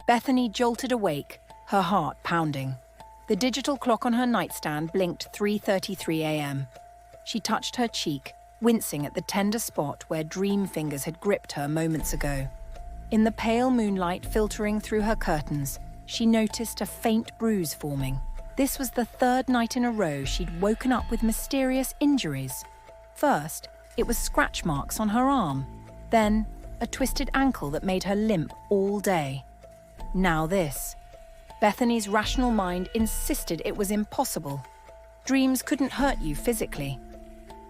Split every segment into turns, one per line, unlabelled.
Bethany jolted awake, her heart pounding. The digital clock on her nightstand blinked 3:33 a.m. She touched her cheek, wincing at the tender spot where dream fingers had gripped her moments ago. In the pale moonlight filtering through her curtains, she noticed a faint bruise forming. This was the third night in a row she'd woken up with mysterious injuries. First, it was scratch marks on her arm. Then, a twisted ankle that made her limp all day. Now this. Bethany's rational mind insisted it was impossible. Dreams couldn't hurt you physically.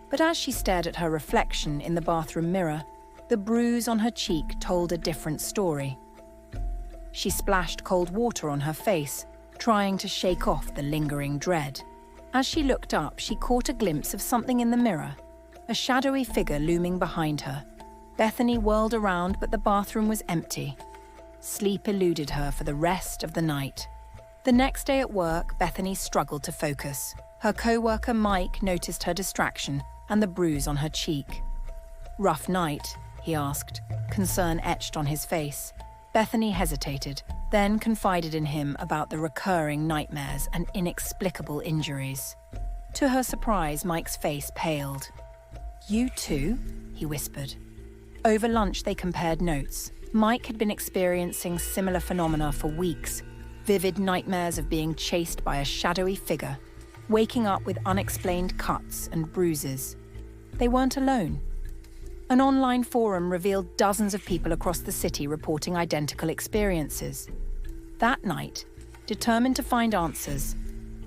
But as she stared at her reflection in the bathroom mirror, the bruise on her cheek told a different story. She splashed cold water on her face, trying to shake off the lingering dread. As she looked up, she caught a glimpse of something in the mirror, a shadowy figure looming behind her. Bethany whirled around, but the bathroom was empty. Sleep eluded her for the rest of the night. The next day at work, Bethany struggled to focus. Her co-worker Mike noticed her distraction and the bruise on her cheek. "Rough night?" he asked, concern etched on his face. Bethany hesitated, then confided in him about the recurring nightmares and inexplicable injuries. To her surprise, Mike's face paled. "You too?" he whispered. Over lunch, they compared notes. Mike had been experiencing similar phenomena for weeks, vivid nightmares of being chased by a shadowy figure, waking up with unexplained cuts and bruises. They weren't alone. An online forum revealed dozens of people across the city reporting identical experiences. That night, determined to find answers,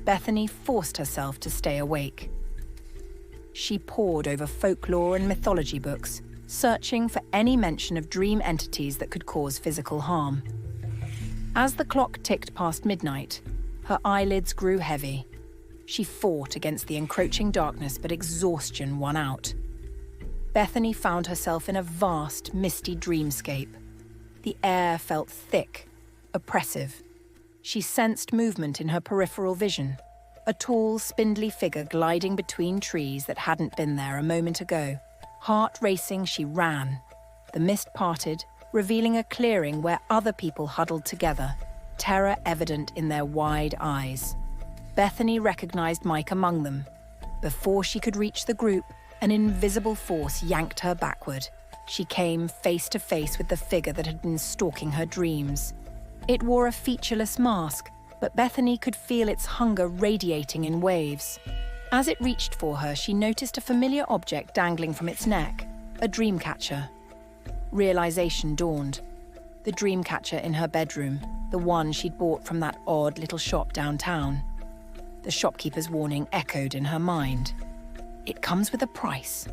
Bethany forced herself to stay awake. She pored over folklore and mythology books, searching for any mention of dream entities that could cause physical harm. As the clock ticked past midnight, her eyelids grew heavy. She fought against the encroaching darkness, but exhaustion won out. Bethany found herself in a vast, misty dreamscape. The air felt thick, oppressive. She sensed movement in her peripheral vision, a tall, spindly figure gliding between trees that hadn't been there a moment ago. Heart racing, she ran. The mist parted, revealing a clearing where other people huddled together, terror evident in their wide eyes. Bethany recognized Mike among them. Before she could reach the group, an invisible force yanked her backward. She came face to face with the figure that had been stalking her dreams. It wore a featureless mask, but Bethany could feel its hunger radiating in waves. As it reached for her, she noticed a familiar object dangling from its neck, a dream catcher. Realization dawned. The dream catcher in her bedroom, the one she'd bought from that odd little shop downtown. The shopkeeper's warning echoed in her mind. "It comes with a price."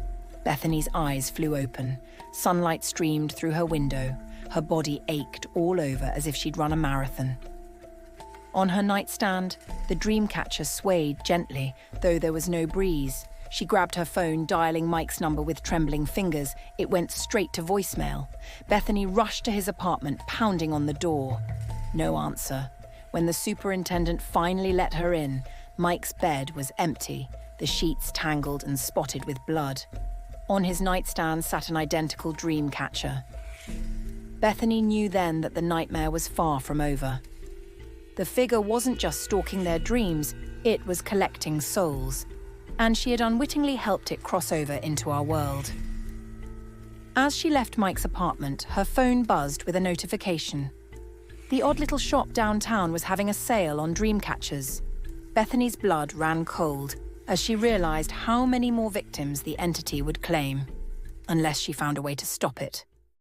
Bethany's eyes flew open. Sunlight streamed through her window. Her body ached all over as if she'd run a marathon. On her nightstand, the dream catcher swayed gently, though there was no breeze. She grabbed her phone, dialing Mike's number with trembling fingers. It went straight to voicemail. Bethany rushed to his apartment, pounding on the door. No answer. When the superintendent finally let her in, Mike's bed was empty, the sheets tangled and spotted with blood. On his nightstand sat an identical dream catcher. Bethany knew then that the nightmare was far from over. The figure wasn't just stalking their dreams, it was collecting souls. And she had unwittingly helped it cross over into our world. As she left Mike's apartment, her phone buzzed with a notification. The odd little shop downtown was having a sale on dream catchers. Bethany's blood ran cold as she realized how many more victims the entity would claim, unless she found a way to stop it.